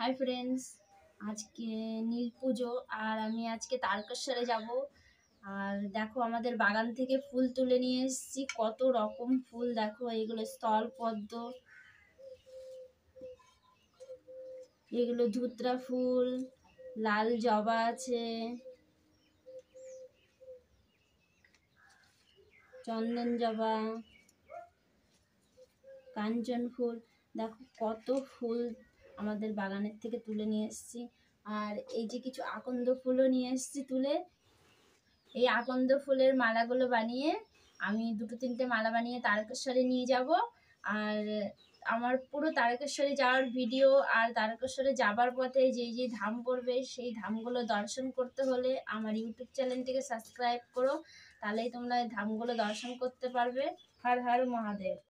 Hi friends, আজকে নীল পুজো আর আমি আজকে তারকেশ্বরে যাব। আর দেখো আমাদের বাগান থেকে ফুল তুলে নিয়ে এসেছি, কত রকম ফুল। দেখো এগুলো স্থলপদ্ম, এগুলো ধুতরা ফুল, লাল জবা আছে, চন্দন জবা, কাঞ্চন ফুল। দেখো কত ফুল আমাদের বাগানের থেকে তুলে নিয়ে এসেছি। আর এই যে কিছু আকন্দ ফুলও নিয়ে এসেছি তুলে। এই আকন্দ ফুলের মালাগুলো বানিয়ে আমি 2-3টে মালা বানিয়ে তারকেশ্বরে নিয়ে যাব। আর আমার পুরো তারকেশ্বরে যাওয়ার ভিডিও, আর তারকেশ্বরে যাবার পথে যে যে ধাম পড়বে সেই ধামগুলো দর্শন করতে হলে আমার ইউটিউব চ্যানেলটিকে সাবস্ক্রাইব করো, তাহলেই তোমরা এই ধামগুলো দর্শন করতে পারবে। হর হর মহাদেব।